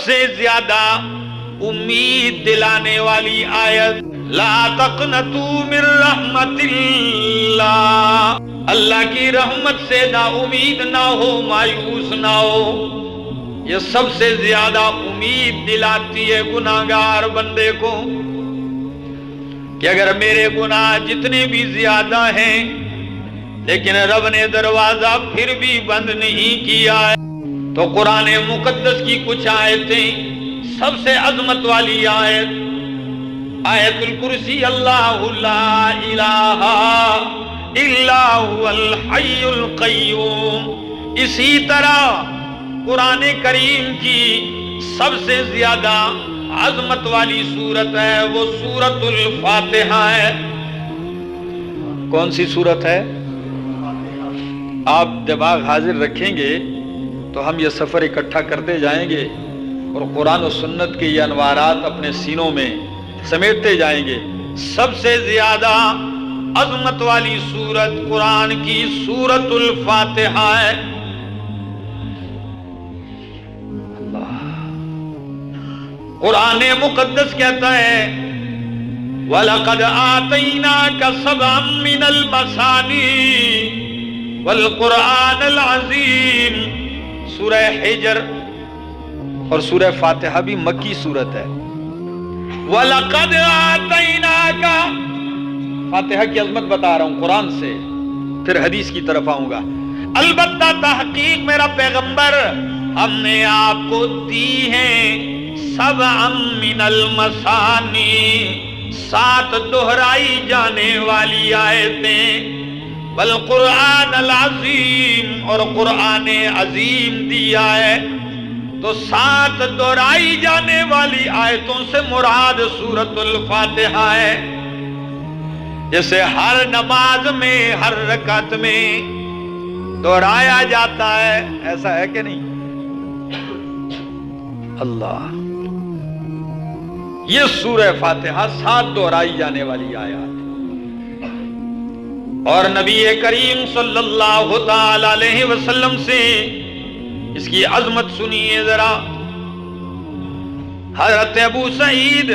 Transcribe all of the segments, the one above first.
سے زیادہ امید دلانے والی آیت، لا تقنطوا من رحمت اللہ، اللہ کی رحمت سے نا امید نہ ہو، مایوس نہ ہو. یہ سب سے زیادہ امید دلاتی ہے گناہگار بندے کو کہ اگر میرے گناہ جتنے بھی زیادہ ہیں لیکن رب نے دروازہ پھر بھی بند نہیں کیا ہے. تو قرآن مقدس کی کچھ آیتیں، سب سے عظمت والی آیت آیت الکرسی، اللہ لا الہ الا هو الحی القیوم. اسی طرح قرآن کریم کی سب سے زیادہ عظمت والی سورت ہے وہ سورت الفاتحہ ہے. کون سی سورت ہے؟ آپ دماغ حاضر رکھیں گے تو ہم یہ سفر اکٹھا کرتے جائیں گے اور قرآن و سنت کے یہ انوارات اپنے سینوں میں سمیٹتے جائیں گے. سب سے زیادہ عظمت والی سورت قرآن کی سورت الفاتحہ ہے. قرآن مقدس کہتا ہے وَلَقَدْ آتَيْنَاكَ سَبْعًا مِّنَ الْمَثَانِي وَالْقُرْآنَ الْعَظِيمِ. سورہ حجر اور سورہ فاتحہ بھی مکی سورت ہے. وَلَقَدْ آتَيْنَاكَ، فاتحہ کی عظمت بتا رہا ہوں قرآن سے، پھر حدیث کی طرف آؤں گا. البتہ تحقیق میرا پیغمبر، ہم نے آپ کو دی ہیں سبعا من المثانی، 7 دہرائی جانے والی آیتیں، والقرآن العظیم، اور قرآن عظیم دیا ہے. تو 7 دہرائی جانے والی آیتوں سے مراد سورت الفاتحہ ہے، جسے ہر نماز میں ہر رکعت میں دہرایا جاتا ہے. ایسا ہے کہ نہیں؟ اللہ، یہ سورہ فاتحہ 7 دہرائی جانے والی آیات، اور نبی کریم صلی اللہ تعالی علیہ وسلم سے اس کی عظمت سنیے ذرا. حضرت ابو سعید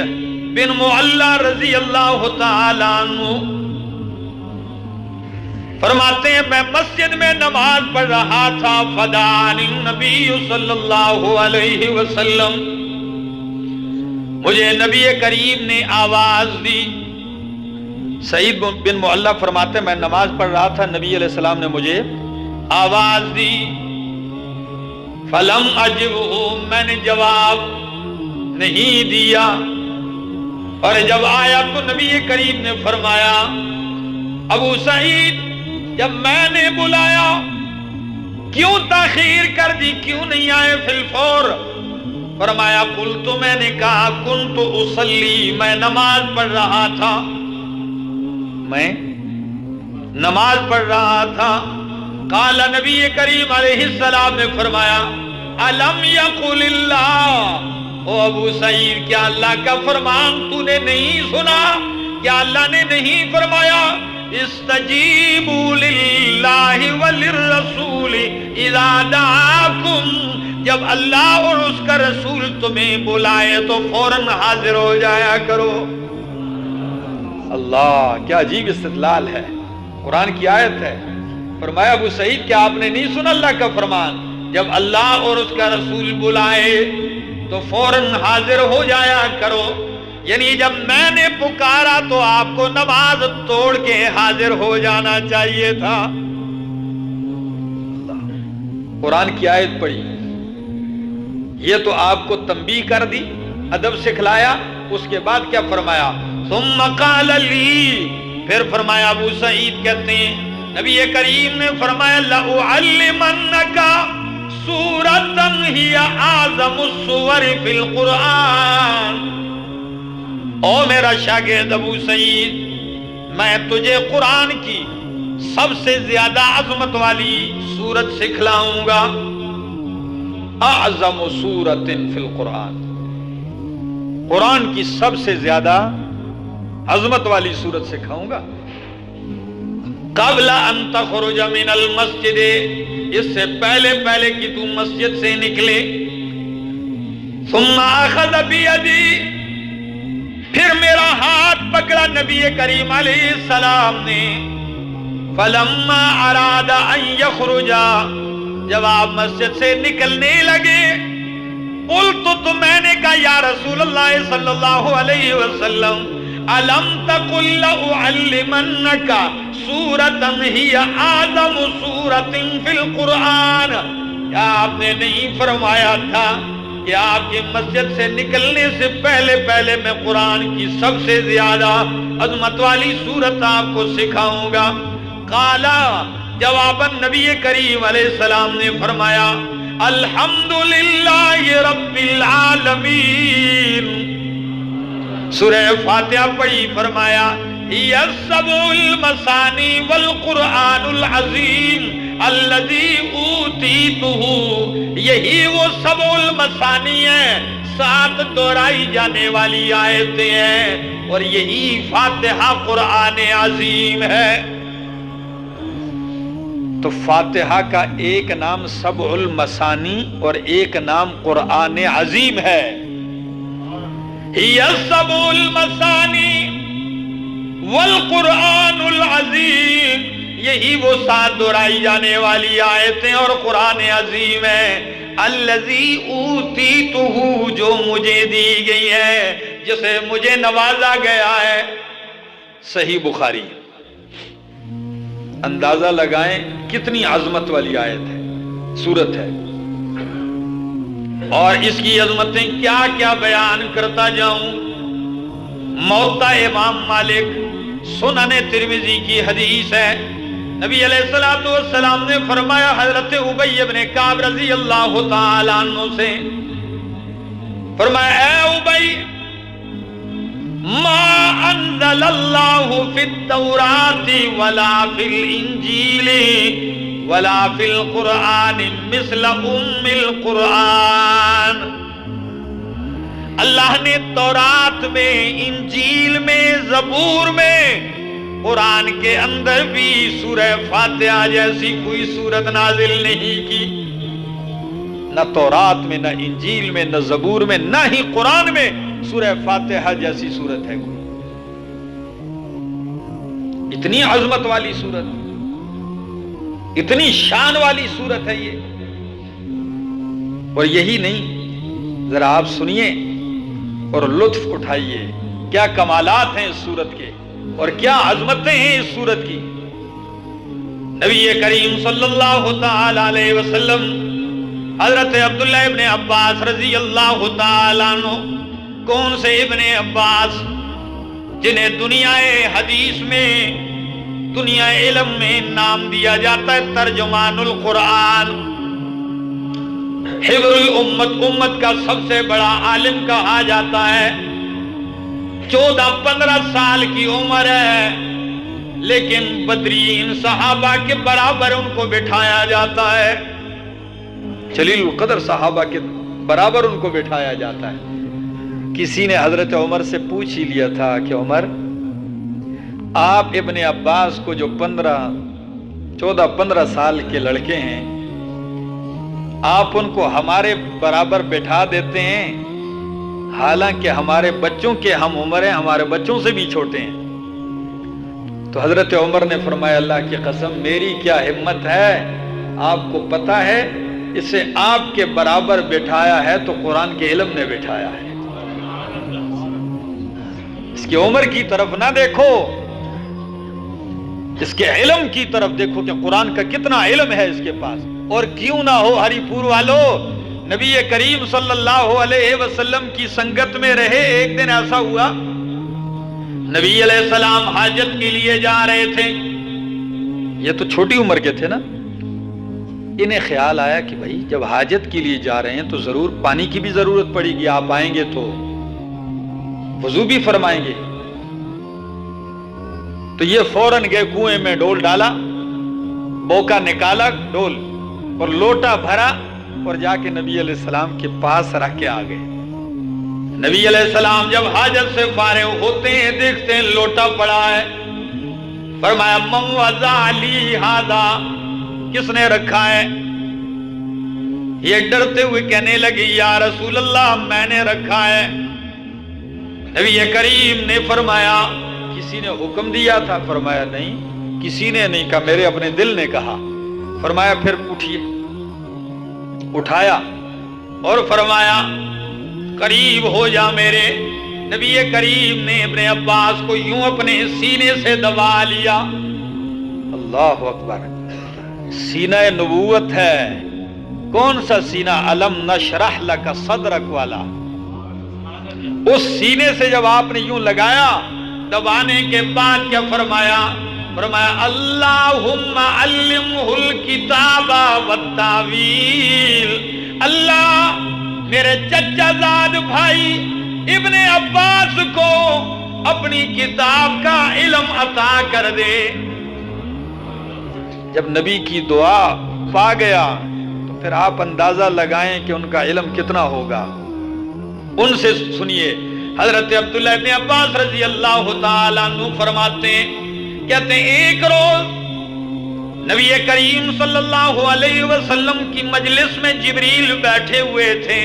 بن معلی رضی اللہ تعالی عنہ فرماتے ہیں میں مسجد میں نماز پڑھ رہا تھا، فدعانی النبی صلی اللہ علیہ وسلم، مجھے نبی کریم نے آواز دی. سعید بن معلی فرماتے ہیں میں نماز پڑھ رہا تھا، نبی علیہ السلام نے مجھے آواز دی. فلم اجبہ، میں نے جواب نہیں دیا، اور جب آیا تو نبی کریم نے فرمایا ابو سعید جب میں نے بلایا کیوں تاخیر کر دی، کیوں نہیں آئے فی الفور؟ فرمایا قلت، میں نے کہا کنت اصلی، میں نماز پڑھ رہا تھا، میں نماز پڑھ رہا تھا. قال، نبی کریم علیہ السلام نے فرمایا الم یقل اللہ، او ابو سعید کیا اللہ کا فرمان تو نے نہیں سنا؟ کیا اللہ نے نہیں فرمایا استجیبوا للہ وللرسول اذا دعاکم، جب اللہ اور اس کا رسول تمہیں بلائے تو فوراً حاضر ہو جایا کرو. اللہ، کیا عجیب استدلال ہے، قرآن کی آیت ہے. فرمایا ابو سعید کیا آپ نے نہیں سنا اللہ کا فرمان، جب اللہ اور اس کا رسول بلائے تو فوراً حاضر ہو جایا کرو. یعنی جب میں نے پکارا تو آپ کو نماز توڑ کے حاضر ہو جانا چاہیے تھا. قرآن کی آیت پڑھی، یہ تو آپ کو تنبیہ کر دی، ادب سکھلایا. اس کے بعد کیا فرمایا؟ ثم قال لی، پھر فرمایا ابو سعید کہتے ہیں نبی کریم نے فرمایا لأعلمنک سورۃ ہی اعظم السور فی القرآن، او میرا شاگرد ابو سعید، میں تجھے قرآن کی سب سے زیادہ عظمت والی سورت سکھلاؤں گا. اعظم سورۃ فی القرآن، قرآن کی سب سے زیادہ عظمت والی سورت سکھاؤں گا. قبل ان تخرج من المسجد، اس سے پہلے کہ تو مسجد سے نکلے. ثم اخذ بیدی، پھر میرا ہاتھ پکڑا نبی کریم علیہ السلام نے. فلما اراد ان یخرج، جب آپ مسجد سے نکلنے لگے، قلت، تو میں نے کہا یا رسول اللہ صلی اللہ علیہ وسلم، الم تقل لأعلمنک سورۃ ہی اعظم سورۃ فی القرآن، کیا آپ نے نہیں فرمایا تھا کہ آپ کی مسجد سے نکلنے سے پہلے میں قرآن کی سب سے زیادہ عظمت والی سورت آپ کو سکھاؤں گا؟ قالا، جواباً نبی کریم علیہ السلام نے فرمایا، الحمدللہ رب العالمین. سورہ فاتحہ پڑھی، فرمایا ہی السبع المثانی والقرآن العظیم الذی اوتیتہ، یہی وہ سبع المثانی ہیں، 7 دہرائی جانے والی آیتیں ہیں، اور یہی فاتحہ قرآن عظیم ہے. تو فاتحہ کا ایک نام سبع المثانی اور ایک نام قرآن عظیم ہے. ہی السبع المثانی والقرآن العظیم، یہی وہ 7 دہرائی جانے والی آیتیں اور قرآن عظیم ہے. الذی اوتیتہ، جو مجھے دی گئی ہے، جسے مجھے نوازا گیا ہے. صحیح بخاری. اندازہ لگائیں کتنی عظمت والی آیت ہے، سورت ہے، اور اس کی عظمتیں کیا کیا بیان کرتا جاؤں. موطا امام مالک، سنن ترمذی کی حدیث ہے، نبی علیہ السلام نے فرمایا حضرت ابی بن کعب رضی اللہ تعالی عنہ سے، فرمایا اے ابی، ما انزل اللہ فی التوراۃ ولا فی الانجیل ولا فی القرآن مثل ام القرآن. اللہ نے تورات میں، انجیل میں، زبور میں، قرآن کے اندر بھی سورہ فاتحہ جیسی کوئی سورت نازل نہیں کی. نہ تورات میں، نہ انجیل میں، نہ زبور میں، نہ ہی قرآن میں سورہ فاتحہ جیسی سورت ہے کوئی. اتنی عظمت والی سورت، اتنی شان والی سورت ہے یہ. اور یہی نہیں، ذرا آپ سنیے اور لطف اٹھائیے، کیا کمالات ہیں اس سورت کے اور کیا عظمتیں ہیں اس سورت کی. نبی کریم صلی اللہ تعالی علیہ وسلم، حضرت عبداللہ ابن عباس رضی اللہ تعالی عنہ، کون سے ابن عباس جنہیں دنیا حدیث میں، دنیا علم میں نام دیا جاتا ہے ترجمان القرآن، حبر الامت، امت کا سب سے بڑا عالم کہا جاتا ہے. 14-15 سال کی عمر ہے، لیکن بدرین صحابہ کے برابر ان کو بٹھایا جاتا ہے، جلیل القدر صحابہ کے برابر ان کو بٹھایا جاتا ہے. کسی نے حضرت عمر سے پوچھ ہی لیا تھا کہ عمر، آپ ابن عباس کو جو 14-15 سال کے لڑکے ہیں، آپ ان کو ہمارے برابر بٹھا دیتے ہیں، حالانکہ ہمارے بچوں کے ہم عمر ہیں، ہمارے بچوں سے بھی چھوٹے ہیں. تو حضرت عمر نے فرمایا اللہ کی قسم میری کیا ہمت ہے، آپ کو پتا ہے اسے آپ کے برابر بٹھایا ہے تو قرآن کے علم نے بٹھایا ہے. اس کی عمر کی طرف نہ دیکھو، اس کے علم کی طرف دیکھو کہ قرآن کا کتنا علم ہے اس کے پاس. اور کیوں نہ ہو ہری پور والو، نبی کریم صلی اللہ علیہ وسلم کی سنگت میں رہے. ایک دن ایسا ہوا، نبی علیہ السلام حاجت کے لیے جا رہے تھے. یہ تو چھوٹی عمر کے تھے نا، انہیں خیال آیا کہ بھائی جب حاجت کے لیے جا رہے ہیں تو ضرور پانی کی بھی ضرورت پڑے گی، آپ آئیں گے تو وضو بھی فرمائیں گے. تو یہ فوراً گئے، کنویں میں ڈول ڈالا، بوکا نکالا ڈول اور لوٹا بھرا، اور جا کے نبی علیہ السلام کے پاس رکھ کے آ گئے. نبی علیہ السلام جب حاجت سے فارغ ہوتے ہیں، دیکھتے ہیں لوٹا پڑا ہے. فرمایا من وضع لی ھذا، کس نے رکھا ہے؟ یہ ڈرتے ہوئے کہنے لگے یا رسول اللہ میں نے رکھا ہے۔ نبی کریم نے فرمایا کسی نے حکم دیا تھا؟ فرمایا نہیں، کسی نے نہیں کہا، میرے اپنے دل نے کہا۔ فرمایا پھر اٹھیے۔ اٹھایا اور فرمایا قریب ہو جا میرے۔ نبی کریم نے ابن عباس کو یوں اپنے سینے سے دبا لیا۔ اللہ اکبر، سینہ نبوت ہے۔ کون سا سینہ؟ علم نشرح لک صدرک والا۔ اس سینے سے جب آپ نے یوں لگایا، دبانے کے بعد کیا فرمایا؟ فرمایا اللہم علمہ الکتاب والتاویل۔ اللہ میرے چچا زاد بھائی ابن عباس کو اپنی کتاب کا علم عطا کر دے۔ جب نبی کی دعا پا گیا تو پھر آپ اندازہ لگائیں کہ ان کا علم کتنا ہوگا۔ ان سے سنیے، حضرت عبداللہ ابن عباس رضی اللہ تعالیٰ عنہ فرماتے ہیں، کہتے ہیں ایک روز نبی کریم صلی اللہ علیہ وسلم کی مجلس میں جبریل بیٹھے ہوئے تھے۔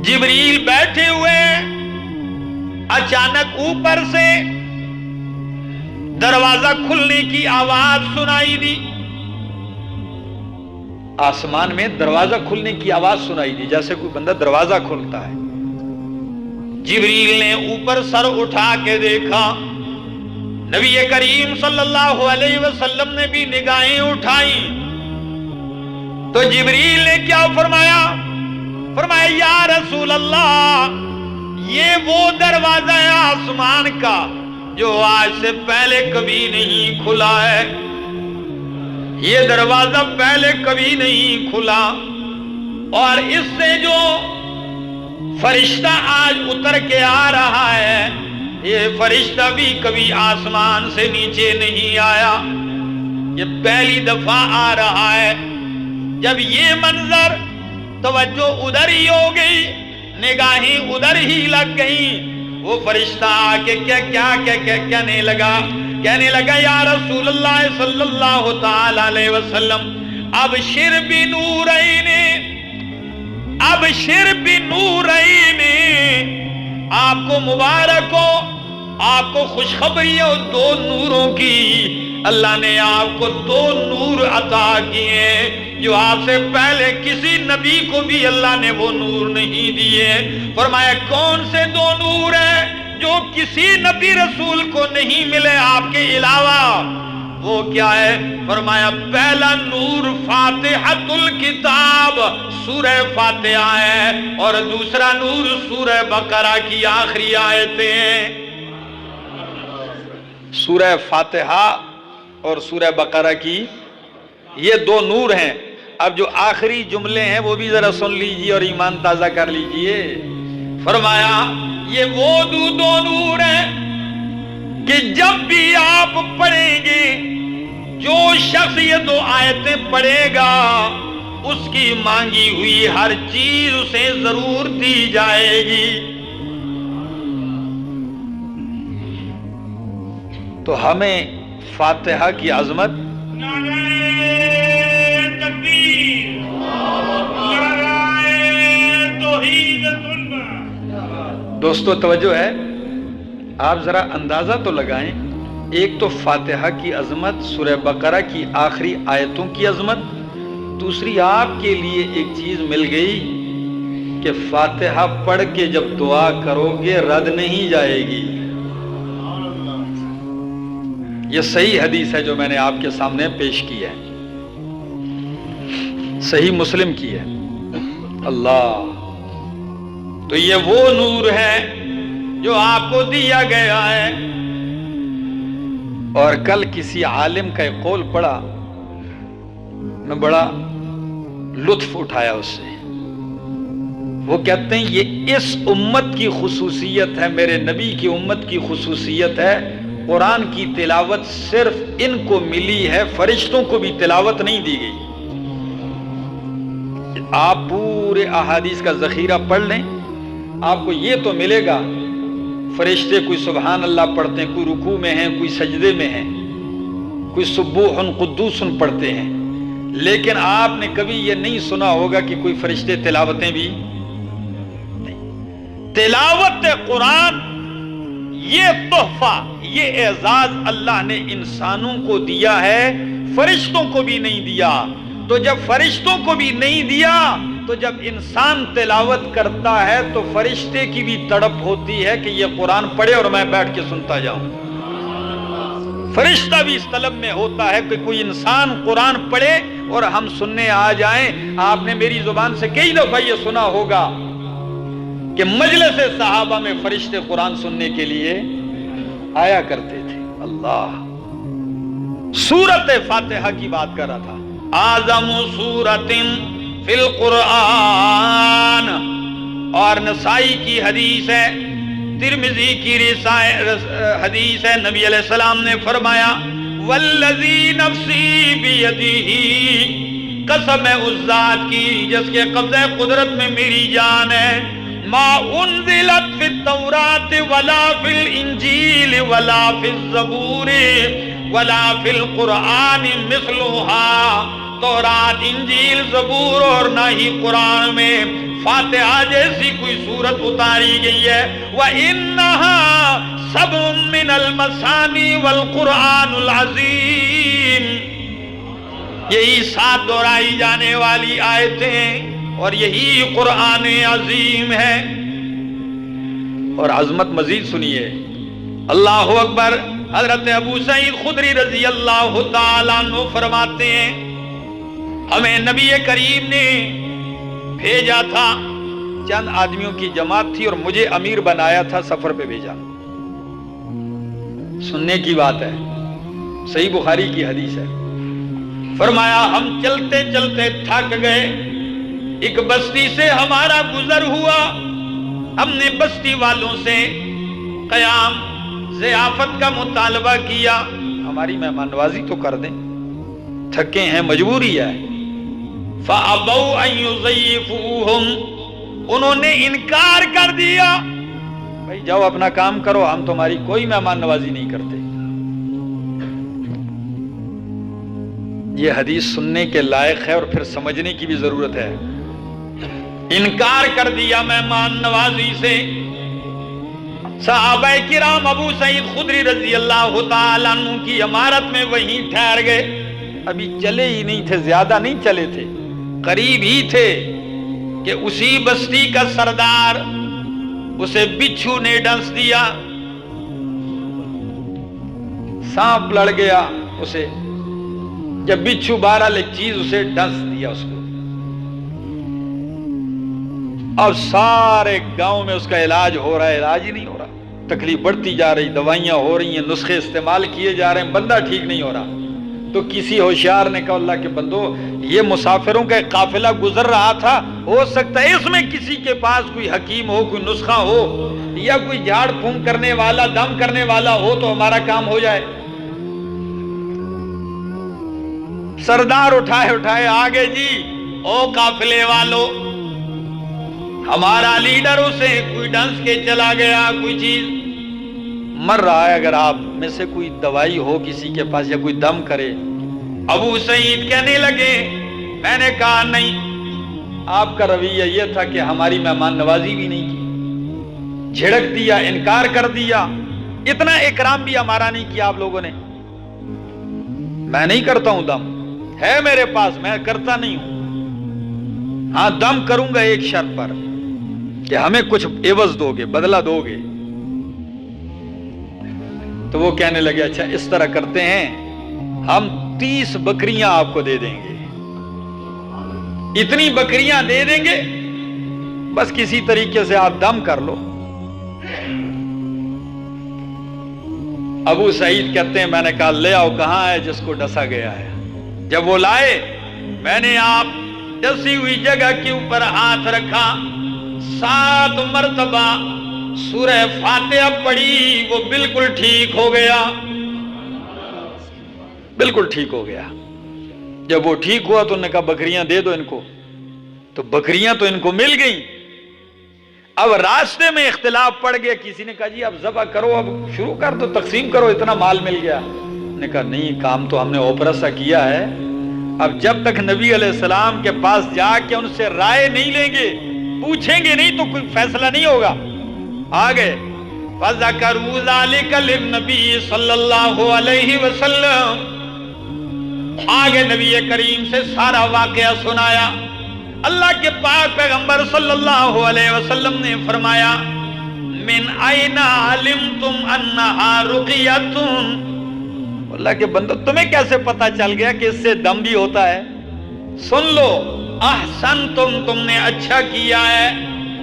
جبریل بیٹھے ہوئے، اچانک اوپر سے دروازہ کھلنے کی آواز سنائی دی۔ آسمان میں دروازہ کھلنے کی آواز سنائی دی، جیسے کوئی بندہ دروازہ کھولتا ہے۔ جبریل نے اوپر سر اٹھا کے دیکھا، نبی کریم صلی اللہ علیہ وسلم نے بھی نگاہیں اٹھائیں تو جبریل نے کیا فرمایا؟ فرمایا یا رسول اللہ، یہ وہ دروازہ ہے آسمان کا جو آج سے پہلے کبھی نہیں کھلا ہے۔ یہ دروازہ پہلے کبھی نہیں کھلا، اور اس سے جو فرشتہ آج اتر کے آ رہا ہے، یہ فرشتہ بھی کبھی آسمان سے نیچے نہیں آیا، یہ پہلی دفعہ آ رہا ہے۔ جب یہ منظر، توجہ ادھر ہی ہو گئی، نگاہیں ادھر ہی لگ گئیں، وہ فرشتہ آ کے کیا کہنے لگا یا رسول اللہ صلی اللہ تعالی علیہ وسلم، ابشر بنورین، ابشر بنورین، آپ کو مبارک ہو، آپ کو خوشخبری ہو دو نوروں کی۔ اللہ نے آپ کو دو نور عطا کیے جو آپ سے پہلے کسی نبی کو بھی اللہ نے وہ نور نہیں دیے۔ فرمایا کون سے دو نور ہیں جو کسی نبی رسول کو نہیں ملے آپ کے علاوہ؟ وہ کیا ہے؟ فرمایا پہلا نور فاتحۃ الکتاب، سورہ فاتحہ ہے، اور دوسرا نور سورہ بقرہ کی آخری آیتیں ہیں۔ سورہ فاتحہ اور سورہ بقرہ کی یہ دو نور ہیں۔ اب جو آخری جملے ہیں وہ بھی ذرا سن لیجئے اور ایمان تازہ کر لیجئے۔ فرمایا یہ وہ دو نور ہیں کہ جب بھی آپ پڑھیں گے، جو شخص یہ دو آیتیں پڑھے گا، اس کی مانگی ہوئی ہر چیز اسے ضرور دی جائے گی۔ تو ہمیں فاتحہ کی عظمت، دوستو توجہ ہے، آپ ذرا اندازہ تو لگائیں، ایک تو فاتحہ کی عظمت، سورہ بقرہ کی آخری آیتوں کی عظمت، دوسری آپ کے لیے ایک چیز مل گئی کہ فاتحہ پڑھ کے جب دعا کرو گے رد نہیں جائے گی۔ یہ صحیح حدیث ہے جو میں نے آپ کے سامنے پیش کی ہے، صحیح مسلم کی ہے۔ اللہ، تو یہ وہ نور ہے جو آپ کو دیا گیا ہے۔ اور کل کسی عالم کا ایک قول پڑھا، میں بڑا لطف اٹھایا اس سے۔ وہ کہتے ہیں یہ اس امت کی خصوصیت ہے، میرے نبی کی امت کی خصوصیت ہے، قرآن کی تلاوت صرف ان کو ملی ہے، فرشتوں کو بھی تلاوت نہیں دی گئی۔ آپ پورے احادیث کا ذخیرہ پڑھ لیں، آپ کو یہ تو ملے گا فرشتے کوئی سبحان اللہ پڑھتے ہیں، کوئی رکوع میں ہیں، کوئی سجدے میں ہیں، کوئی سبوح قدوس پڑھتے ہیں، لیکن آپ نے کبھی یہ نہیں سنا ہوگا کہ کوئی فرشتے تلاوتیں بھی نہیں۔ تلاوت قرآن یہ تحفہ، یہ اعزاز اللہ نے انسانوں کو دیا ہے، فرشتوں کو بھی نہیں دیا۔ تو جب فرشتوں کو بھی نہیں دیا تو جب انسان تلاوت کرتا ہے تو فرشتے کی بھی تڑپ ہوتی ہے کہ یہ قرآن پڑھے اور میں بیٹھ کے سنتا جاؤں۔ فرشتہ بھی اس طلب میں ہوتا ہے کہ کوئی انسان قرآن پڑھے اور ہم سننے آ جائیں۔ آپ نے میری زبان سے کئی دفعہ یہ سنا ہوگا کہ مجلس صحابہ میں فرشتے قرآن سننے کے لیے آیا کرتے تھے۔ اللہ، سورت فاتحہ کی بات کر رہا تھا، اعظم سورۃ فی القرآن، اور نسائی کی حدیث ہے، ترمذی کی حدیث ہے، نبی علیہ السلام نے فرمایا والذی نفسی بیدہ، قسم ہے اس ذات کی جس کے قبضہ قدرت میں میری جان ہے، ما انزلت فی التوراۃ ولا فی الانجیل ولا فی الزبور ولا فی القرآن مثلها، تورات، انجیل، زبور اور نہ ہی قرآن میں فاتحہ جیسی کوئی صورت اتاری گئی ہے۔ وَإِنَّهَا سَبْعٌ مِّنَ الْمَثَانِي وَالْقُرْآنُ الْعَظِيمُ، یہی 7 دہرائی جانے والی آیتیں اور یہی قرآن عظیم ہے۔ اور عظمت مزید سنیے، اللہ اکبر۔ حضرت ابو سعید خدری رضی اللہ تعالیٰ عنہ فرماتے ہیں ہمیں نبی کریم نے بھیجا تھا، چند آدمیوں کی جماعت تھی اور مجھے امیر بنایا تھا، سفر پہ بھیجا۔ سننے کی بات ہے، صحیح بخاری کی حدیث ہے۔ فرمایا ہم چلتے چلتے تھک گئے، ایک بستی سے ہمارا گزر ہوا، ہم نے بستی والوں سے قیام ضیافت کا مطالبہ کیا، ہماری مہمان نوازی تو کر دیں، تھکے ہیں، مجبوری ہے۔ فَأَبَوْا أَن يُضَيِّفُوهُمْ، انہوں نے انکار کر دیا، بھائی جاؤ اپنا کام کرو، ہم تمہاری کوئی مہمان نوازی نہیں کرتے۔ یہ حدیث سننے کے لائق ہے اور پھر سمجھنے کی بھی ضرورت ہے۔ انکار کر دیا مہمان نوازی سے۔ صحابہ کرام ابو سعید خدری رضی اللہ تعالیٰ عنہ کی عمارت میں وہیں ٹھہر گئے، ابھی چلے ہی نہیں تھے، زیادہ نہیں چلے تھے، قریب ہی تھے کہ اسی بستی کا سردار، اسے بچھو نے ڈنس دیا، سانپ لڑ گیا اسے، جب بچھو بہرحال ایک چیز اسے ڈنس دیا اس کو، اب سارے گاؤں میں اس کا علاج ہو رہا ہے، علاج ہی نہیں ہو رہا، تکلیف بڑھتی جا رہی، دوائیاں ہو رہی ہیں، نسخے استعمال کیے جا رہے ہیں، بندہ ٹھیک نہیں ہو رہا۔ تو کسی ہوشیار نے کہا اللہ کے بندو، یہ مسافروں کا ایک قافلہ گزر رہا تھا، ہو سکتا ہے اس میں کسی کے پاس کوئی حکیم ہو، کوئی نسخہ ہو، یا کوئی جھاڑ پھونک کرنے والا، دم کرنے والا ہو تو ہمارا کام ہو جائے۔ سردار اٹھائے آگے، جی او قافلے والو، ہمارا لیڈر اسے کوئی ڈنس کے چلا گیا، کوئی چیز مر رہا ہے، اگر آپ میں سے کوئی دوائی ہو کسی کے پاس یا کوئی دم کرے۔ ابو سعید کہنے لگے، میں نے کہا نہیں، آپ کا رویہ یہ تھا کہ ہماری مہمان نوازی بھی نہیں کی، جھڑک دیا، انکار کر دیا، اتنا اکرام بھی ہمارا نہیں کیا آپ لوگوں نے۔ میں نہیں کرتا ہوں دم، ہے میرے پاس، میں کرتا نہیں ہوں، ہاں دم کروں گا ایک شرط پر کہ ہمیں کچھ عوض دو گے، بدلہ دو گے۔ تو وہ کہنے لگے اچھا اس طرح کرتے ہیں، ہم 30 بکریاں آپ کو دے دیں گے، اتنی بکریاں دے دیں گے، بس کسی طریقے سے آپ دم کر لو۔ ابو سعید کہتے ہیں میں نے کہا لے آؤ، کہاں ہے جس کو ڈسا گیا ہے؟ جب وہ لائے، میں نے آپ ڈسی ہوئی جگہ کے اوپر ہاتھ رکھا، 7 مرتبہ سورہ فاتحہ پڑھی، وہ بالکل ٹھیک ہو گیا، بالکل ٹھیک ہو گیا۔ جب وہ ٹھیک ہوا تو انہوں نے کہا بکریاں دے دو ان کو، تو بکریاں تو ان کو مل گئیں۔ اب راستے میں اختلاف پڑ گیا، کسی نے کہا جی اب ذبح کرو، اب شروع کر دو، تقسیم کرو، اتنا مال مل گیا۔ نے کہا نہیں، کام تو ہم نے اوپرا سا کیا ہے، اب جب تک نبی علیہ السلام کے پاس جا کے ان سے رائے نہیں لیں گے، پوچھیں گے نہیں، تو کوئی فیصلہ نہیں ہوگا۔ آگے فَذَكَرُوا ذَلِكَ لِلنَّبِيِّ صلی اللہ علیہ وسلم، آگے نبی کریم سے سارا واقعہ سنایا۔ اللہ کے پاک پیغمبر صلی اللہ علیہ وسلم نے فرمایا من أين علمتم أنها رقية، اللہ کے بندو تمہیں کیسے پتا چل گیا کہ اس سے دم بھی ہوتا ہے؟ سن لو، احسنتم، تم نے اچھا کیا ہے،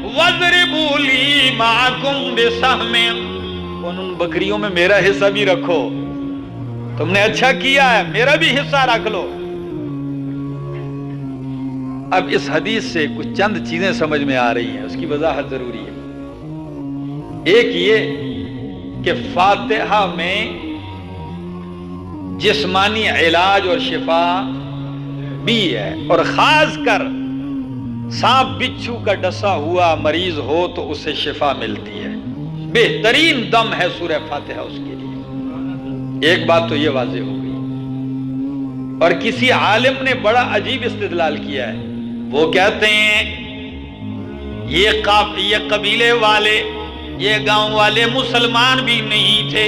وَاضْرِبُوا لِي مَعَكُمْ بِسَهْمٍ، ان بکریوں میں میرا حصہ بھی رکھو، تم نے اچھا کیا ہے، میرا بھی حصہ رکھ لو۔ اب اس حدیث سے کچھ چند چیزیں سمجھ میں آ رہی ہیں، اس کی وضاحت ضروری ہے۔ ایک یہ کہ فاتحہ میں جسمانی علاج اور شفا بھی ہے، اور خاص کر سانپ بچھو کا ڈسا ہوا مریض ہو تو اسے شفا ملتی ہے، بہترین دم ہے سورہ فاتحہ اس کے لیے۔ ایک بات تو یہ واضح ہو گئی۔ اور کسی عالم نے بڑا عجیب استدلال کیا ہے، وہ کہتے ہیں یہ قبیلے والے، یہ گاؤں والے مسلمان بھی نہیں تھے،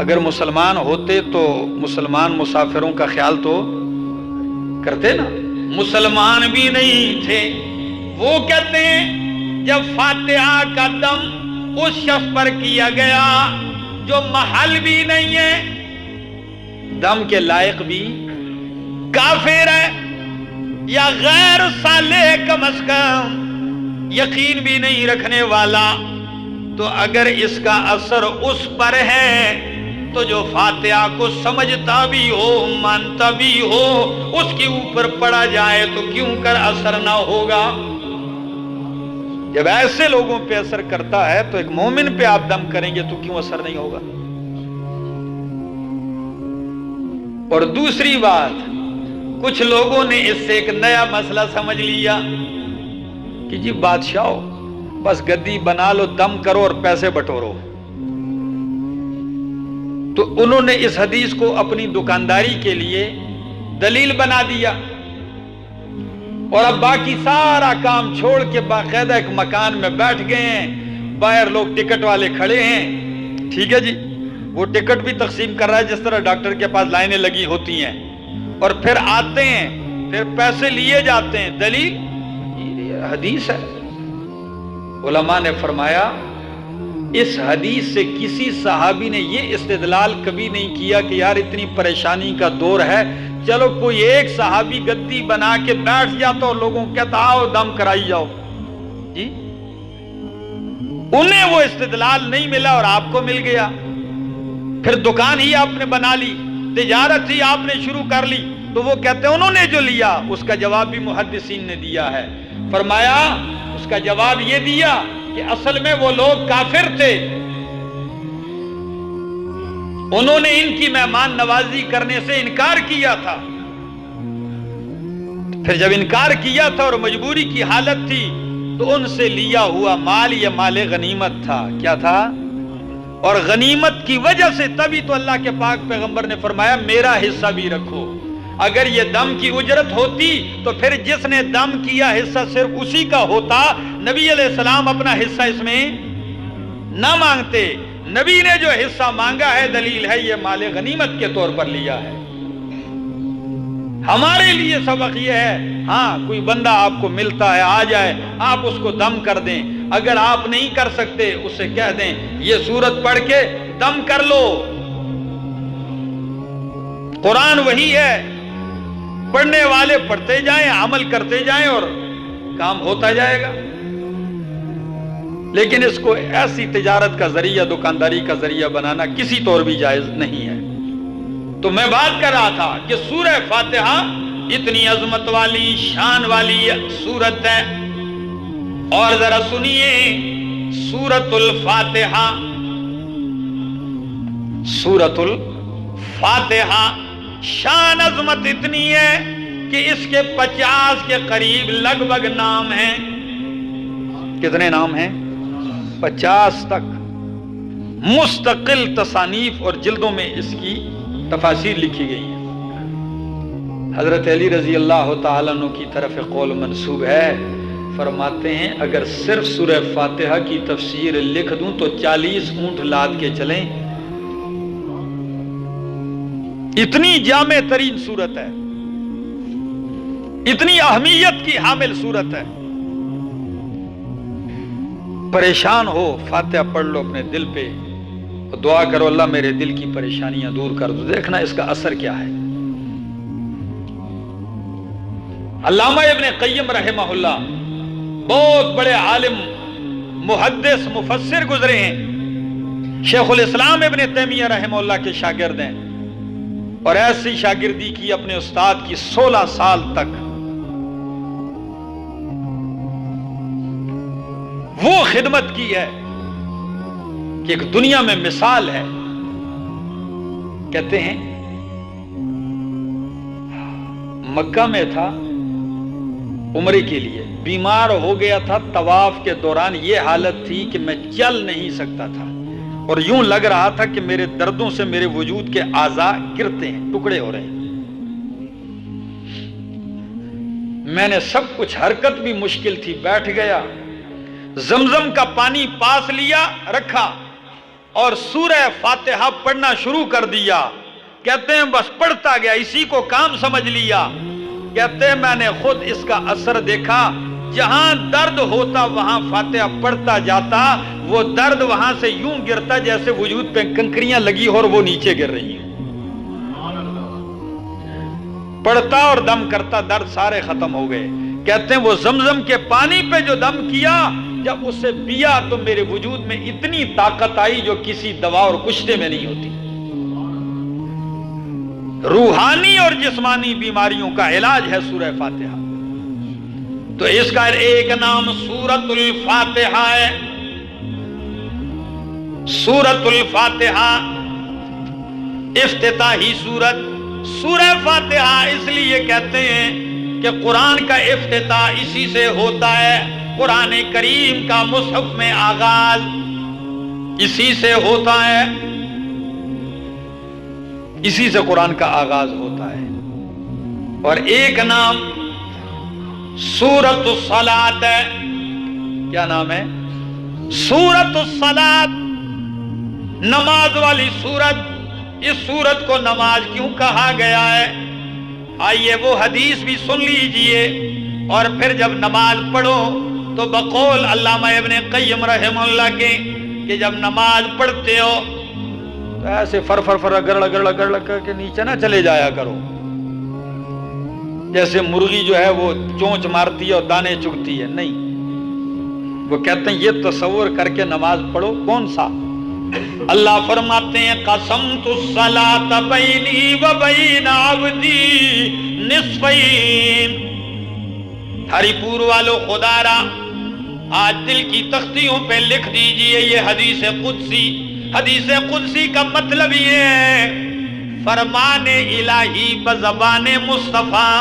اگر مسلمان ہوتے تو مسلمان مسافروں کا خیال تو کرتے نا، مسلمان بھی نہیں تھے۔ وہ کہتے ہیں جب فاتحہ کا دم اس شخص پر کیا گیا جو محل بھی نہیں ہے، دم کے لائق بھی کافر ہے یا غیر صالح، کم از کم یقین بھی نہیں رکھنے والا، تو اگر اس کا اثر اس پر ہے تو جو فاتحہ کو سمجھتا بھی ہو، مانتا بھی ہو، اس کے اوپر پڑا جائے تو کیوں کر اثر نہ ہوگا؟ جب ایسے لوگوں پہ اثر کرتا ہے تو ایک مومن پہ آپ دم کریں گے تو کیوں اثر نہیں ہوگا؟ اور دوسری بات، کچھ لوگوں نے اس سے ایک نیا مسئلہ سمجھ لیا کہ جی بادشاہو بس گدی بنا لو، دم کرو اور پیسے بٹورو۔ تو انہوں نے اس حدیث کو اپنی دکانداری کے لیے دلیل بنا دیا، اور اب باقی سارا کام چھوڑ کے باقاعدہ ایک مکان میں بیٹھ گئے ہیں، باہر لوگ ٹکٹ والے کھڑے ہیں، ٹھیک ہے جی، وہ ٹکٹ بھی تقسیم کر رہا ہے جس طرح ڈاکٹر کے پاس لائنیں لگی ہوتی ہیں، اور پھر آتے ہیں، پھر پیسے لیے جاتے ہیں۔ دلیل یہ حدیث ہے۔ علماء نے فرمایا اس حدیث سے کسی صحابی نے یہ استدلال کبھی نہیں کیا کہ یار اتنی پریشانی کا دور ہے، چلو کوئی ایک صحابی گدی بنا کے بیٹھ جاتا اور لوگوں کو کہتا آؤ دم کرائی جاؤ، جی انہیں وہ استدلال نہیں ملا اور آپ کو مل گیا۔ پھر دکان ہی آپ نے بنا لی، تجارت ہی آپ نے شروع کر لی، تو وہ کہتے ہیں انہوں نے جو لیا اس کا جواب بھی محدثین نے دیا ہے۔ فرمایا اس کا جواب یہ دیا کہ اصل میں وہ لوگ کافر تھے، انہوں نے ان کی مہمان نوازی کرنے سے انکار کیا تھا، پھر جب انکار کیا تھا اور مجبوری کی حالت تھی تو ان سے لیا ہوا مال یہ مال غنیمت تھا۔ کیا تھا؟ اور غنیمت کی وجہ سے تبھی تو اللہ کے پاک پیغمبر نے فرمایا میرا حصہ بھی رکھو۔ اگر یہ دم کی اجرت ہوتی تو پھر جس نے دم کیا حصہ صرف اسی کا ہوتا، نبی علیہ السلام اپنا حصہ اس میں نہ مانگتے۔ نبی نے جو حصہ مانگا ہے دلیل ہے یہ مال غنیمت کے طور پر لیا ہے۔ ہمارے لیے سبق یہ ہے، ہاں کوئی بندہ آپ کو ملتا ہے آ جائے، آپ اس کو دم کر دیں، اگر آپ نہیں کر سکتے اسے کہہ دیں یہ سورت پڑھ کے دم کر لو۔ قرآن وہی ہے، پڑھنے والے پڑھتے جائیں، عمل کرتے جائیں اور کام ہوتا جائے گا۔ لیکن اس کو ایسی تجارت کا ذریعہ، دکانداری کا ذریعہ بنانا کسی طور بھی جائز نہیں ہے۔ تو میں بات کر رہا تھا کہ سورہ فاتحہ اتنی عظمت والی، شان والی سورت ہے، اور ذرا سنیے سورۃ الفاتحہ، سورۃ الفاتحہ شان عظمت اتنی ہے کہ اس کے 50 کے قریب لگ بھگ نام ہیں۔ کتنے نام ہیں؟ 50 تک، مستقل تصانیف اور جلدوں میں اس کی تفاسیر لکھی گئی ہے۔ حضرت علی رضی اللہ تعالیٰ عنہ کی طرف قول منسوب ہے، فرماتے ہیں اگر صرف سورہ فاتحہ کی تفسیر لکھ دوں تو 40 اونٹ لاد کے چلیں، اتنی جامع ترین صورت ہے، اتنی اہمیت کی حامل صورت ہے۔ پریشان ہو فاتحہ پڑھ لو اپنے دل پہ، دعا کرو اللہ میرے دل کی پریشانیاں دور کر دو، دیکھنا اس کا اثر کیا ہے۔ علامہ ابن قیم رحمہ اللہ بہت بڑے عالم، محدث، مفسر گزرے ہیں، شیخ الاسلام ابن تیمیہ رحمہ اللہ کے شاگرد ہیں، اور ایسی شاگردی کی اپنے استاد کی 16 سال تک۔ وہ خدمت کی ہے کہ ایک دنیا میں مثال ہے، کہتے ہیں مکہ میں تھا عمرے کے لیے، بیمار ہو گیا تھا، طواف کے دوران یہ حالت تھی کہ میں چل نہیں سکتا تھا، اور یوں لگ رہا تھا کہ میرے دردوں سے میرے وجود کے اعضاء گرتے ہیں، ٹکڑے ہو رہے ہیں۔ میں نے سب کچھ، حرکت بھی مشکل تھی، بیٹھ گیا، زمزم کا پانی پاس لیا رکھا اور سورہ فاتحہ پڑھنا شروع کر دیا۔ کہتے ہیں بس پڑھتا گیا، اسی کو کام سمجھ لیا۔ کہتے ہیں میں نے خود اس کا اثر دیکھا، جہاں درد ہوتا وہاں فاتحہ پڑھتا جاتا، وہ درد وہاں سے یوں گرتا جیسے وجود پہ کنکریاں لگی اور وہ نیچے گر رہی ہیں۔ پڑھتا اور دم کرتا، درد سارے ختم ہو گئے۔ کہتے ہیں وہ زمزم کے پانی پہ جو دم کیا، جب اسے پیا تو میرے وجود میں اتنی طاقت آئی جو کسی دوا اور کشتے میں نہیں ہوتی۔ روحانی اور جسمانی بیماریوں کا علاج ہے سورہ فاتحہ۔ تو اس کا ایک نام سورۃ الفاتحہ ہے۔ سورۃ الفاتحہ افتتاحی سورت۔ سورہ فاتحہ اس لیے کہتے ہیں کہ قرآن کا افتتاح اسی سے ہوتا ہے، قرآن کریم کا مصحف میں آغاز اسی سے ہوتا ہے، اسی سے قرآن کا آغاز ہوتا ہے۔ اور ایک نام سورۃ الصلاۃ ہے۔ کیا نام ہے؟ سورۃ الصلاۃ، نماز والی سورت۔ اس سورت کو نماز کیوں کہا گیا ہے؟ آئیے وہ حدیث بھی سن لیجئے، اور پھر جب نماز پڑھو تو بقول علامہ ابن قیم رحمہ اللہ کے کہ جب نماز پڑھتے ہو تو ایسے فر فر فر گڑ کر کے نیچے نہ چلے جایا کرو، جیسے مرغی جو ہے وہ چونچ مارتی ہے اور دانے چگتی ہے، نہیں۔ وہ کہتے ہیں یہ تصور کر کے نماز پڑھو۔ کون سا؟ اللہ فرماتے ہیں قسمت الصلاۃ بینی و بین عبدی نصفین۔ ہری پور والو خدا را آج دل کی تختیوں پہ لکھ دیجئے یہ حدیث قدسی۔ حدیث قدسی کا مطلب یہ ہے فرمان الہی بزبان مصطفیٰ،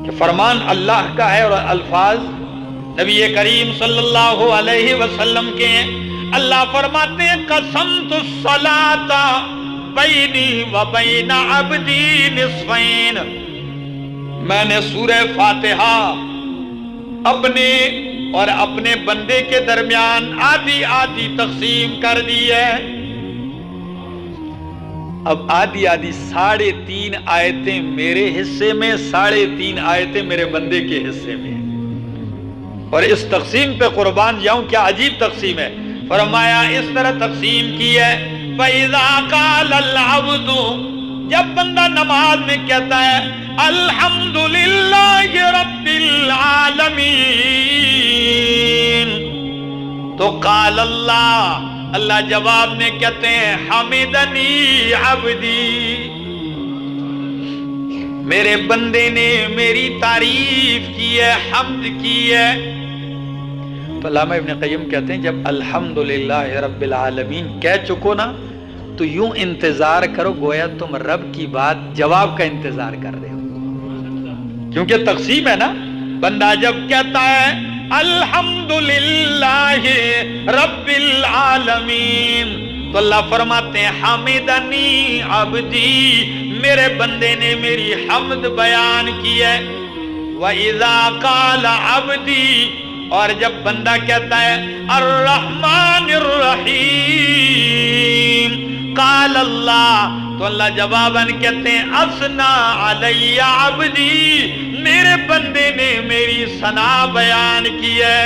کہ فرمان اللہ کا ہے اور الفاظ نبی کریم صلی اللہ علیہ وسلم کے ہیں۔ اللہ فرماتے ہیں قسمت الصلاۃ بینی و بین عبدی نصفین، میں نے سورہ فاتحہ اپنے اور اپنے بندے کے درمیان آدھی آدھی تقسیم کر دی ہے۔ اب آدھی آدھی 3.5 آیتیں میرے حصے میں، 3.5 آیتیں میرے بندے کے حصے میں، اور اس تقسیم پہ قربان جاؤں، کیا عجیب تقسیم ہے۔ فرمایا اس طرح تقسیم کی ہے فَإِذَا قَالَ الْعَبْدُ، جب بندہ نماز میں کہتا ہے الحمدللہ رب العالمین، تو قال اللہ جواب میں کہتے ہیں حمدنی عبدی، میرے بندے نے میری تعریف کی ہے، حمد کی ہے۔ تو علامہ ابن قیم کہتے ہیں جب الحمدللہ رب العالمین کہہ چکو نا تو یوں انتظار کرو گویا تم رب کی بات جواب کا انتظار کر رہے ہو، کیونکہ تقسیم ہے نا۔ بندہ جب کہتا ہے الحمدللہ رب العالمین تو اللہ فرماتے ہیں حمدنی عبدی، میرے بندے نے میری حمد بیان کی ہے۔ وَإِذَا قَالَ عَبْدِي، اور جب بندہ کہتا ہے الرحمن الرحیم قال اللہ، تو اللہ جواباً کہتے ہیں اثنا علی عبدی، میرے بندے نے میری ثنا بیان کی ہے۔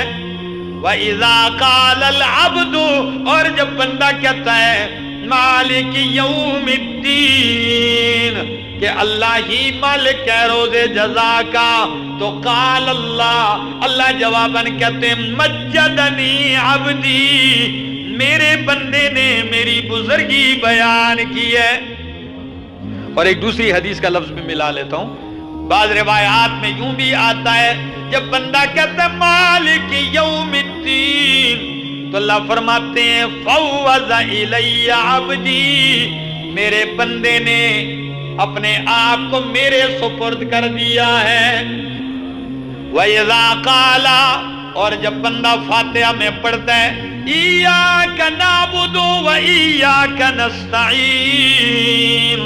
وَإِذَا قَالَ الْعَبْدُ، اور جب بندہ کہتا ہے مالک یوم الدین، کہ اللہ ہی مالک ہے روز جزا کا، تو قال اللہ، اللہ جواباً کہتے ہیں مجدنی عبدی، میرے بندے نے میری بزرگی بیان کی ہے۔ اور ایک دوسری حدیث کا لفظ بھی ملا لیتا ہوں، بعض روایات میں یوں بھی آتا ہے جب بندہ کہتا ہے مالک یوم الدین، تو اللہ فرماتے ہیں فوض الی عبدی، میرے بندے نے اپنے آپ کو میرے سپرد کر دیا ہے۔ وَإِذَا قَالَ، اور جب بندہ فاتحہ میں پڑھتا ہے ایاک نعبد وایاک نستعین،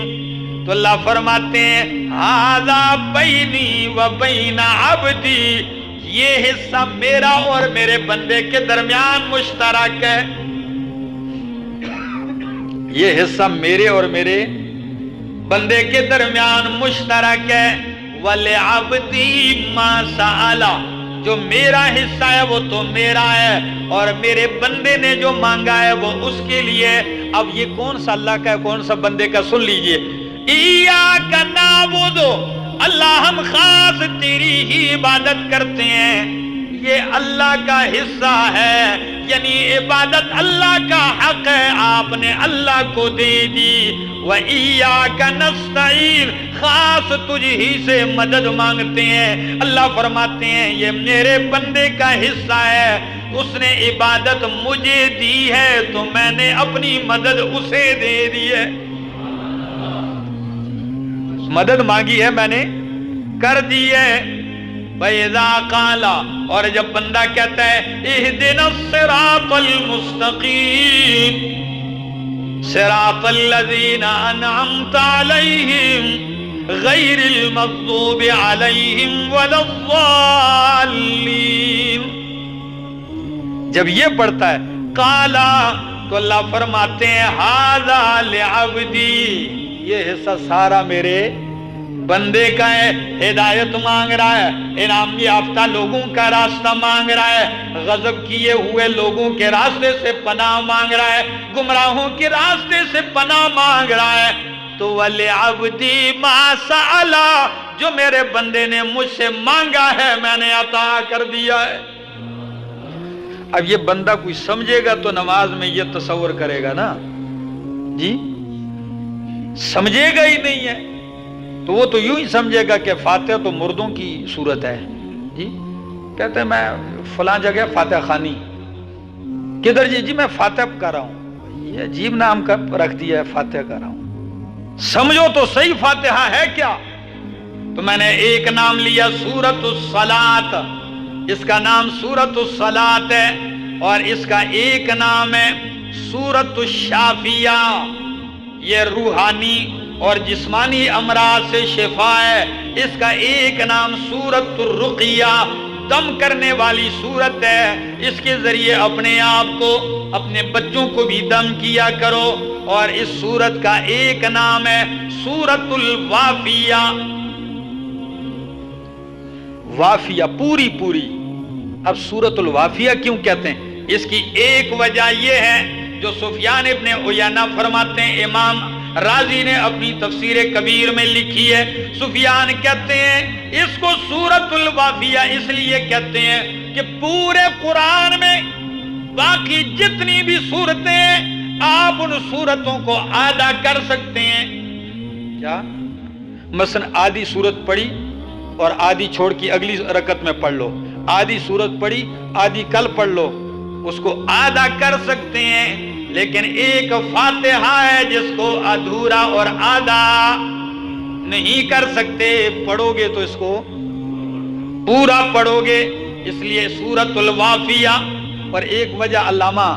تو اللہ فرماتے ہیں ھذا بینی وبین عبدی، یہ حصہ میرا اور میرے بندے کے درمیان مشترک ہے، یہ حصہ میرے اور میرے بندے کے درمیان مشترک ہے۔ وَلِعَبْدِي مَا سَأَلَ، جو میرا حصہ ہے وہ تو میرا ہے، اور میرے بندے نے جو مانگا ہے وہ اس کے لیے۔ اب یہ کون سا اللہ کا ہے کون سا بندے کا، سن لیجئے۔ ایاک نعبد، اللہ ہم خاص تیری ہی عبادت کرتے ہیں، یہ اللہ کا حصہ ہے، یعنی عبادت اللہ کا حق ہے، آپ نے اللہ کو دے دی۔ وَإِيَّاكَ نَسْتَعِينُ، خاص تجھ ہی سے مدد مانگتے ہیں۔ اللہ فرماتے ہیں یہ میرے بندے کا حصہ ہے، اس نے عبادت مجھے دی ہے تو میں نے اپنی مدد اسے دے دی ہے، مدد مانگی ہے میں نے کر دی ہے۔ وَإِذَا قَالَ، اور جب بندہ کہتا ہے اهْدِنَا الصِّرَاطَ الْمُسْتَقِيمَ صِرَاطَ الَّذِينَ أَنْعَمْتَ عَلَيْهِمْ غَيْرِ الْمَغْضُوبِ عَلَيْهِمْ وَلَا الضَّالِّينَ، جب یہ پڑھتا ہے قَالَ، تو اللہ فرماتے ہیں ھذا لِعَبْدِي، یہ حصہ سارا میرے بندے کا ہے، ہدایت مانگ رہا ہے، انعام یافتہ لوگوں کا راستہ مانگ رہا ہے، غضب کیے ہوئے لوگوں کے راستے سے پناہ مانگ رہا ہے، گمراہوں کے راستے سے پناہ مانگ رہا ہے۔ تو وَلِعَبْدِي مَا سَأَلَ، جو میرے بندے نے مجھ سے مانگا ہے میں نے عطا کر دیا ہے۔ اب یہ بندہ کوئی سمجھے گا تو نماز میں یہ تصور کرے گا نا جی، سمجھے گا ہی نہیں ہے تو وہ تو یوں ہی سمجھے گا کہ فاتحہ تو مردوں کی صورت ہے جی، کہتے ہیں میں فلاں جگہ فاتحہ خانی، کدھر جی میں فاتحہ کر رہا ہوں، یہ عجیب نام کا رکھ دیا ہے فاتحہ کر رہا ہوں، سمجھو تو صحیح فاتحہ ہے کیا؟ تو میں نے ایک نام لیا سورۃ الصلاۃ، اس کا نام سورۃ الصلاۃ ہے، اور اس کا ایک نام ہے سورۃ الشافیہ، یہ روحانی اور جسمانی امراض سے شفا ہے۔ اس کا ایک نام سورۃ الرقیہ، دم کرنے والی سورت ہے، اس کے ذریعے اپنے آپ کو اپنے بچوں کو بھی دم کیا کرو۔ اور اس سورت کا ایک نام ہے سورۃ الوافیہ، وافیہ پوری پوری۔ اب سورۃ الوافیہ کیوں کہتے ہیں؟ اس کی ایک وجہ یہ ہے جو سفیان ابن عیینہ فرماتے ہیں، امام رازی نے اپنی تفسیر کبیر میں لکھی ہے، سفیان کہتے ہیں اس کو سورۃ الوافیہ اس لیے کہتے ہیں کہ پورے قرآن میں باقی جتنی بھی صورتیں ہیں آپ ان صورتوں کو ادا کر سکتے ہیں۔ کیا مثلا آدھی صورت پڑھی اور آدھی چھوڑ کی اگلی رکعت میں پڑھ لو، آدھی صورت پڑھی آدھی کل پڑھ لو، اس کو ادا کر سکتے ہیں۔ لیکن ایک فاتحہ ہے جس کو ادھورا اور آدھا نہیں کر سکتے، پڑھو گے تو اس کو پورا پڑھو گے، اس لیے سورۃ الوافیہ۔ اور ایک وجہ علامہ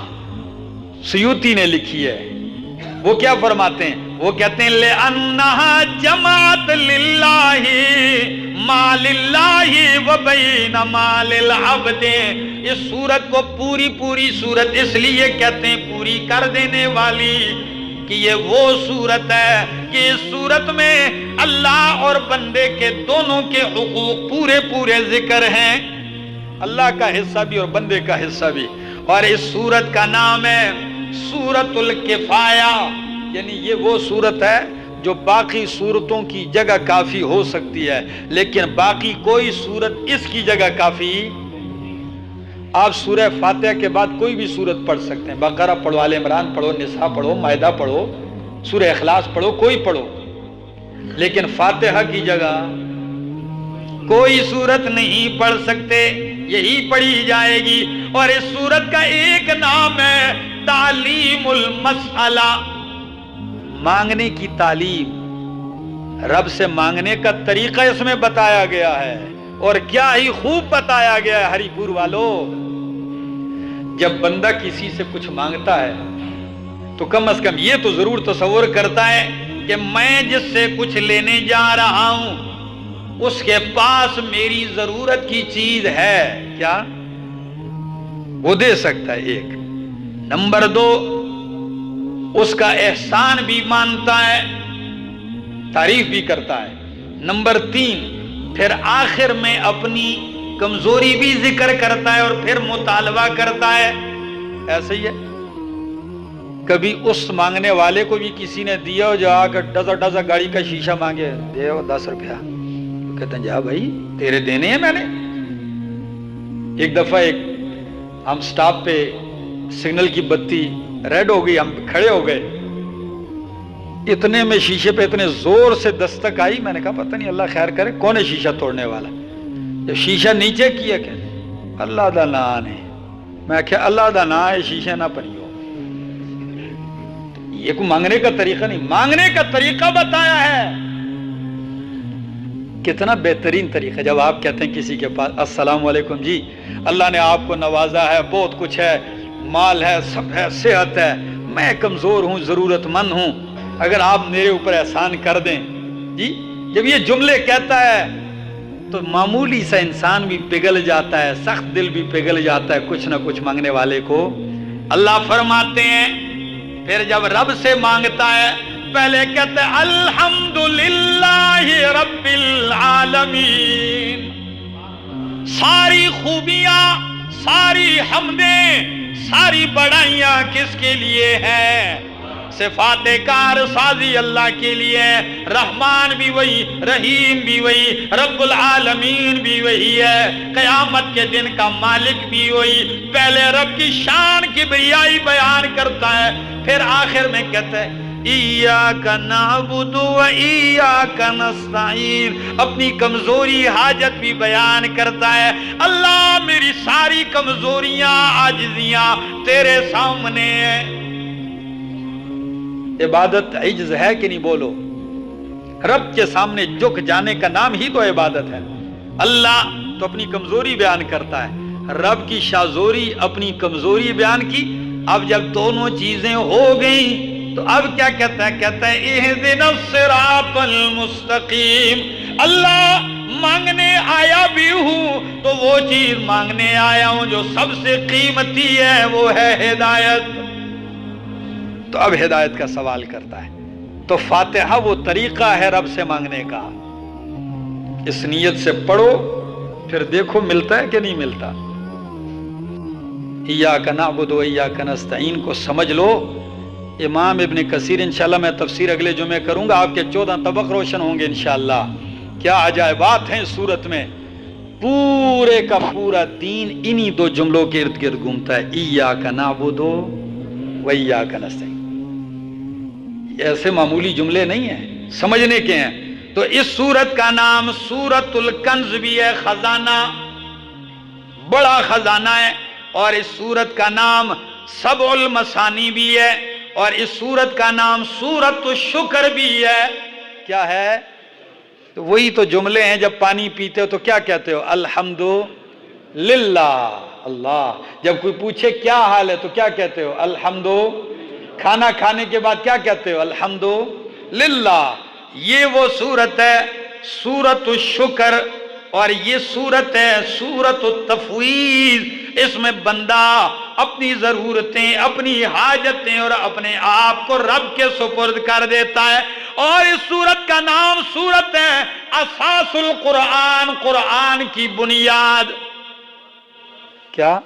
سیوطی نے لکھی ہے، وہ کیا فرماتے ہیں؟ وہ کہتے ہیں لِأَنَّهَا جَمَعَتْ لِلَّهِ مَا لِلَّهِ وَبَيْنَ مَا لِلْعَبْدِ. اس سورت کو پوری سورت اس لیے کہتے ہیں پوری کر دینے والی کہ یہ وہ سورت ہے کہ اس سورت میں اللہ اور بندے کے دونوں کے حقوق پورے ذکر ہیں، اللہ کا حصہ بھی اور بندے کا حصہ بھی. اور اس سورت کا نام ہے سورۃ الکفایہ، یعنی یہ وہ سورت ہے جو باقی سورتوں کی جگہ کافی ہو سکتی ہے، لیکن باقی کوئی سورت اس کی جگہ کافی. آپ سورہ فاتحہ کے بعد کوئی بھی سورت پڑھ سکتے ہیں، بقرہ پڑھو، آل عمران پڑھو، نساء پڑھو، مائدہ پڑھو، سورہ اخلاص پڑھو، کوئی پڑھو، لیکن فاتحہ کی جگہ کوئی سورت نہیں پڑھ سکتے، یہی پڑھی جائے گی. اور اس سورت کا ایک نام ہے تعلیم المسئلہ، مانگنے کی تعلیم. رب سے مانگنے کا طریقہ اس میں بتایا گیا ہے، اور کیا ہی خوب بتایا گیا ہے. ہری پور والوں، جب بندہ کسی سے کچھ مانگتا ہے تو کم از کم یہ تو ضرور تصور کرتا ہے کہ میں جس سے کچھ لینے جا رہا ہوں اس کے پاس میری ضرورت کی چیز ہے کیا، وہ دے سکتا ہے. ایک نمبر 2، اس کا احسان بھی مانتا ہے، تعریف بھی کرتا ہے. نمبر 3، پھر آخر میں اپنی کمزوری بھی ذکر کرتا ہے اور پھر مطالبہ کرتا ہے. ایسے ہی ہے، کبھی اس مانگنے والے کو بھی کسی نے دیا ہو جو آ کر ڈزا گاڑی کا شیشہ مانگے، دے 10 روپیہ، کہتے ہیں جا بھائی تیرے دینے ہیں میں نے. ایک دفعہ ہم سٹاپ پہ سگنل کی بتی ریڈ ہو گئی، ہم کھڑے ہو گئے، اتنے میں شیشے پہ اتنے زور سے دستک آئی، میں نے کہا پتہ نہیں اللہ خیر کرے کون ہے شیشہ توڑنے والا. جب شیشہ نیچے کیا کہ اللہ دا نام ہے، میں کہا اللہ دا نام ہے شیشہ نہ پڑیو. یہ کوئی مانگنے کا طریقہ نہیں، مانگنے کا طریقہ بتایا ہے. کتنا بہترین طریقہ، جب آپ کہتے ہیں کسی کے پاس السلام علیکم جی، اللہ نے آپ کو نوازا ہے، بہت کچھ ہے، مال ہے، سب ہے، صحت ہے، میں کمزور ہوں، ضرورت مند ہوں، اگر آپ میرے اوپر احسان کر دیں جی. جب یہ جملے کہتا ہے تو معمولی سا انسان بھی پگھل جاتا ہے، سخت دل بھی پگھل جاتا ہے کچھ نہ کچھ مانگنے والے کو. اللہ فرماتے ہیں پھر جب رب سے مانگتا ہے پہلے کہتے ہیں الحمدللہ رب العالمین. ساری خوبیاں، ساری حمدیں، ساری بڑائیاں کس کے لیے ہیں؟ صفات کار سازی اللہ کے لیے. رحمان بھی وہی، رحیم بھی وہی، رب العالمین بھی وہی ہے، قیامت کے دن کا مالک بھی وہی. پہلے رب کی شان کی بیائی بیان کرتا ہے، پھر آخر میں کہتا ہے ایاک نعبد و ایاک نستعین. اپنی کمزوری حاجت بھی بیان کرتا ہے، اللہ میری ساری کمزوریاں عاجزیاں تیرے سامنے ہیں. عبادت عجز ہے کہ نہیں؟ بولو. رب کے سامنے جھک جانے کا نام ہی تو عبادت ہے. اللہ تو اپنی کمزوری بیان کرتا ہے، رب کی شازوری اپنی کمزوری بیان کی. اب جب دونوں چیزیں ہو گئیں تو اب کیا کہتا ہے؟ کہتا ہے اہدنا الصراط المستقیم. اللہ مانگنے آیا بھی ہوں تو وہ چیز مانگنے آیا ہوں جو سب سے قیمتی ہے، وہ ہے ہدایت. تو اب ہدایت کا سوال کرتا ہے. تو فاتحہ وہ طریقہ ہے رب سے مانگنے کا. اس نیت سے پڑھو، پھر دیکھو ملتا ہے کہ نہیں ملتا. ایاک نعبد و ایاک نستعین کو سمجھ لو. امام ابن کثیر انشاءاللہ میں تفسیر اگلے جمعے کروں گا، آپ کے 14 طبق روشن ہوں گے انشاءاللہ. کیا عجائبات ہیں صورت میں. پورے کا پورا دین انہی 2 جملوں کے ارد گرد گھومتا ہے، ایاک نعبد و ایاک نستعین. ایسے معمولی جملے نہیں ہیں، سمجھنے کے ہیں. تو اس سورت کا نام سورۃ الکنز بھی ہے، خزانہ، بڑا خزانہ ہے. اور اس سورت کا نام سبع المثانی بھی ہے، اور اس سورت کا نام سورۃ الشکر بھی ہے. کیا ہے؟ تو وہی تو جملے ہیں، جب پانی پیتے ہو تو کیا کہتے ہو؟ الحمدللہ. اللہ. جب کوئی پوچھے کیا حال ہے تو کیا کہتے ہو؟ الحمد. کھانا کھانے کے بعد کیا کہتے ہو؟ الحمد. للہ، یہ وہ صورت ہے سورۃ الشکر، اور یہ صورت ہے سورۃ التفویض۔ اس میں بندہ اپنی ضرورتیں، اپنی حاجتیں اور اپنے آپ کو رب کے سپرد کر دیتا ہے۔ اور اس صورت کا نام صورت ہے اساس القرآن، قرآن کی بنیاد۔ کیا؟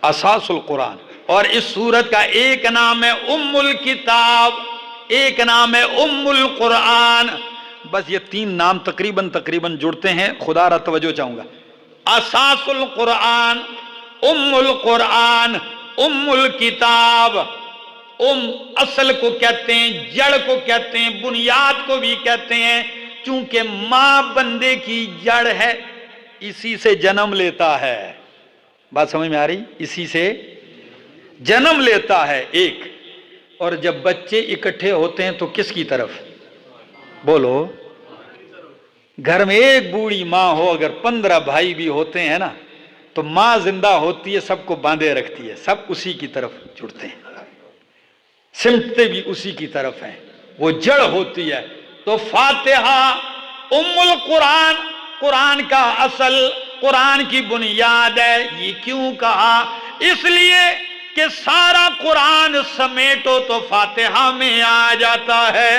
اساس القرآن۔ اور اس صورت کا ایک نام ہے ام الکتاب، ایک نام ہے ام القرآن۔ بس یہ تین نام تقریباً جڑتے ہیں، خدا را توجہ چاہوں گا۔ اساس القرآن، ام القرآن، ام الکتاب۔ ام اصل کو کہتے ہیں، جڑ کو کہتے ہیں، بنیاد کو بھی کہتے ہیں، چونکہ ماں بندے کی جڑ ہے، اسی سے جنم لیتا ہے۔ بات سمجھ میں آ رہی؟ اسی سے جنم لیتا ہے ایک۔ اور جب بچے اکٹھے ہوتے ہیں تو کس کی طرف؟ بولو۔ گھر میں ایک بوڑھی ماں ہو، اگر 15 بھائی بھی ہوتے ہیں نا، تو ماں زندہ ہوتی ہے، سب کو باندھے رکھتی ہے، سب اسی کی طرف جڑتے ہیں، سمٹتے بھی اسی کی طرف ہیں، وہ جڑ ہوتی ہے۔ تو فاتحہ ام القرآن، قرآن کا اصل، قرآن کی بنیاد ہے۔ یہ کیوں کہا؟ اس لیے کہ سارا قرآن سمیٹو تو فاتحہ میں آ جاتا ہے۔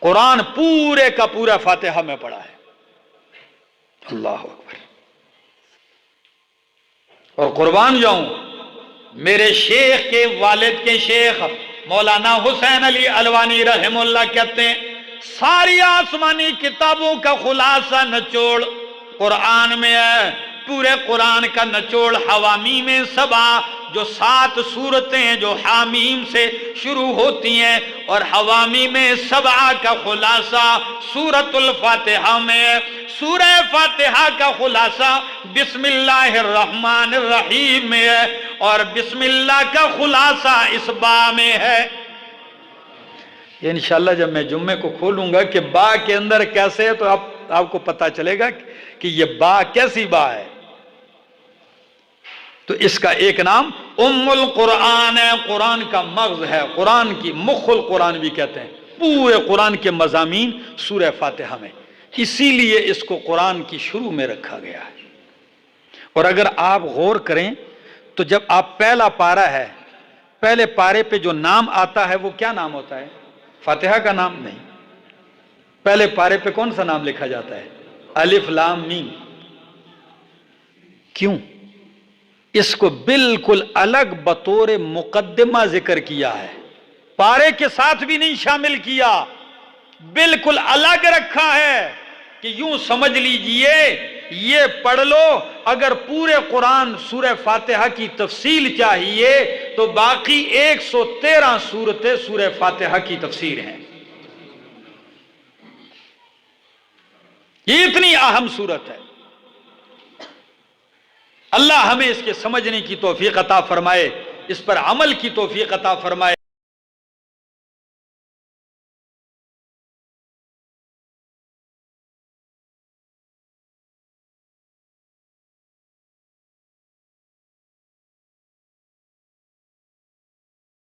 قرآن پورے کا پورا فاتحہ میں پڑھا ہے۔ اللہ اکبر۔ اور قربان جاؤں، میرے شیخ کے والد کے شیخ مولانا حسین علی الوانی رحم اللہ کہتے ہیں ساری آسمانی کتابوں کا خلاصہ نچوڑ قرآن میں ہے۔ پورے قرآن کا نچوڑ حوامیم سبع، جو 7 سورتیں جو حامیم سے شروع ہوتی ہیں، اور حوامیم سبع کا خلاصہ سورۃ الفاتحہ میں ہے۔ سورہ فاتحہ کا خلاصہ بسم اللہ الرحمن الرحیم میں ہے، اور بسم اللہ کا خلاصہ اس با میں ہے۔ یہ انشاءاللہ جب میں جمعے کو کھولوں گا کہ با کے اندر کیسے ہے، تو آپ کو پتا چلے گا کہ یہ با کیسی با ہے۔ تو اس کا ایک نام ام القرآن ہے، قرآن کا مغز ہے، قرآن کی مخ القرآن بھی کہتے ہیں۔ پورے قرآن کے مضامین سورہ فاتحہ میں، اسی لیے اس کو قرآن کی شروع میں رکھا گیا ہے۔ اور اگر آپ غور کریں تو جب آپ پہلا پارہ ہے، پہلے پارے پہ جو نام آتا ہے وہ کیا نام ہوتا ہے؟ فاتحہ کا نام نہیں۔ پہلے پارے پہ کون سا نام لکھا جاتا ہے؟ الف لام میم۔ کیوں؟ اس کو بالکل الگ بطور مقدمہ ذکر کیا ہے، پارے کے ساتھ بھی نہیں شامل کیا، بالکل الگ رکھا ہے کہ یوں سمجھ لیجئے یہ پڑھ لو۔ اگر پورے قرآن سورہ فاتحہ کی تفصیل چاہیے تو باقی 113 سورتیں سورہ فاتحہ کی تفسیر ہیں۔ یہ اتنی اہم سورت ہے۔ اللہ ہمیں اس کے سمجھنے کی توفیق عطا فرمائے، اس پر عمل کی توفیق عطا فرمائے۔